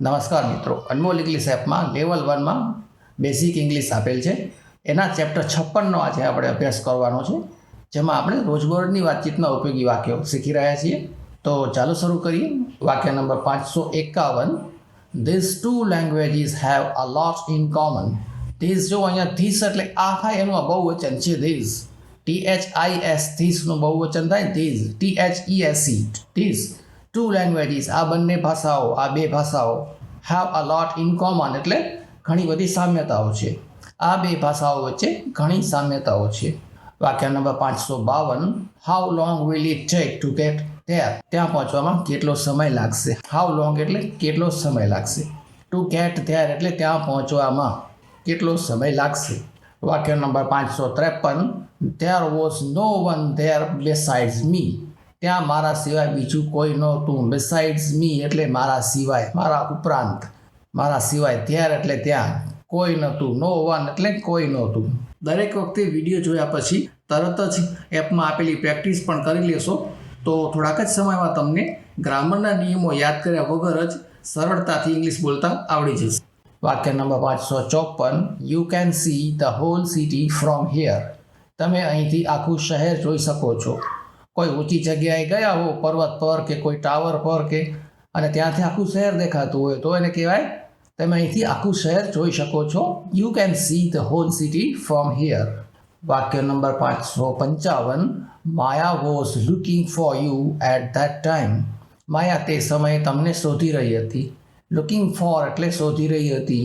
નમસ્કાર મિત્રો, અનમોલ ઇંગ્લિશ એપમાં લેવલ 1માં બેઝિક ઇંગ્લિશ આપેલ છે. એના ચેપ્ટર 56નો આજે આપણે અભ્યાસ કરવાનો છે, જેમાં આપણે રોજબરોજની વાતચીતના ઉપયોગી વાક્યો શીખી રહ્યા છીએ. તો ચાલો શરૂ કરીએ. વાક્ય number 551. These two languages have a lot in common. These જો અહીંયા ધીસ એટલે આ થાય એનું બહુવચન છે ધીસ. THIS ધીસનું બહુવચન થાય these. THESE these. Two languages આ બંને ભાષાઓ, આ બે ભાષાઓ have a lot in common એટલે ઘણી બધી સામ્યતાઓ છે. આ બે ભાષાઓ વચ્ચે ઘણી સામ્યતાઓ છે. વાક્ય number 552. How long will it take to get there? ત્યાં પહોંચવામાં કેટલો સમય લાગશે? How long એટલે કેટલો સમય લાગશે. To get there એટલે ત્યાં પહોંચવામાં કેટલો સમય લાગશે. વાક્ય number 553. There was no one there besides me. ત્યાં મારા સિવાય બીજું કોઈ નહોતું. besides me એટલે મારા સિવાય, મારા ઉપરાંત, મારા સિવાય. there એટલે ત્યાં કોઈ નહોતું. no one એટલે કોઈ નહોતું. દરેક વખતે વિડીયો જોયા પછી તરત જ એપમાં આપેલી પ્રેક્ટિસ પણ કરી લેશો તો થોડાક જ સમયમાં તમને ગ્રામરના નિયમો યાદ કર્યા વગર જ સરળતાથી ઇંગ્લિશ બોલતા આવડી જશે. વાક્ય number 554. You can see the whole city from here. તમે અહીંથી આખું શહેર જોઈ શકો છો. કોઈ ઊંચી જગ્યાએ ગયા હો, પર્વત પર કે કોઈ ટાવર પર કે, અને ત્યાંથી આખું શહેર દેખાતું હોય તો એને કહેવાય તમે અહીંથી આખું શહેર જોઈ શકો છો. You can see the whole city from here. વાક્ય number 555. Maya was looking for you at that time. Maya તે સમયે તમને શોધી રહી હતી. લુકિંગ ફોર એટલે શોધી રહી હતી.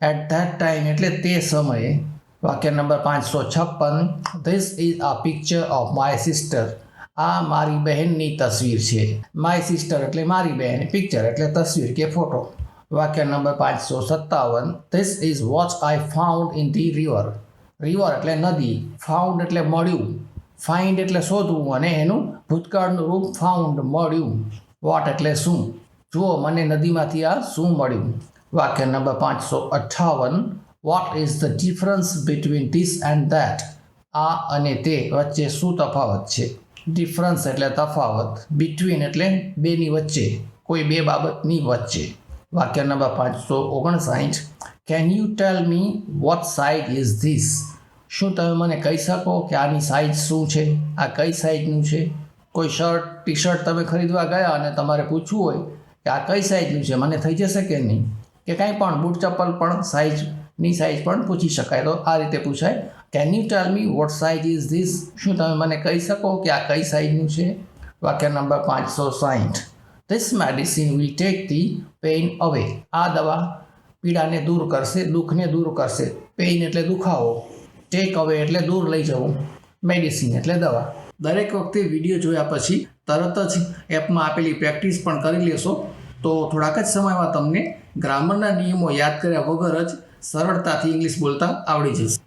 એટ ધેટ ટાઈમ એટલે તે સમયે. વાક્ય number 556. This is a picture of my sister. આ મારી બહેનની તસવીર છે. માય સિસ્ટર એટલે મારી બહેન, પિક્ચર એટલે તસવીર કે ફોટો. વાક્ય number 557. This is what I found in the river. River એટલે નદી, ફાઉન્ડ એટલે મળ્યું, ફાઇન્ડ એટલે શોધવું, અને એનું ભૂતકાળનું રૂપ ફાઉન્ડ, મળ્યું. વોટ એટલે શું. જુઓ મને નદીમાંથી આ શું મળ્યું. વાક્ય number 558. What is the difference between this and that. આ અને તે વચ્ચે શું તફાવત છે. ડિફરન્સ એટલે તફાવત, બિટવીન એટલે બેની વચ્ચે, કોઈ બે બાબતની વચ્ચે. વાક્ય number 559. Can you tell me vote size is this. શું તમે મને કહી શકો કે આની સાઇઝ શું છે, આ કઈ સાઇઝનું છે. કોઈ શર્ટ, ટી શર્ટ તમે ખરીદવા ગયા અને તમારે પૂછવું હોય કે આ કઈ સાઇઝનું છે, મને થઈ જશે કે નહીં. કે કાંઈ પણ બૂટ ચપ્પલ પણ સાઇઝની સાઇઝ પણ પૂછી શકાય. તો આ રીતે પૂછાય, can you tell me vote size is this. શું તમે મને કહી શકો કે આ કઈ સાઇઝનું છે. વાક્ય number 560. This medicine will take the pain અવે. આ દવા પીડાને દૂર કરશે, દુઃખને દૂર કરશે. પેઇન એટલે દુખાવો, ટેક અવે એટલે દૂર લઈ જવું, મેડિસિન એટલે દવા. દરેક વખતે વિડીયો જોયા પછી તરત જ એપમાં આપેલી પ્રેક્ટિસ પણ કરી લેશો તો થોડાક જ સમયમાં તમને ગ્રામરના નિયમો યાદ કર્યા વગર જ સરળતાથી ઇંગ્લિશ બોલતા આવડી જશે.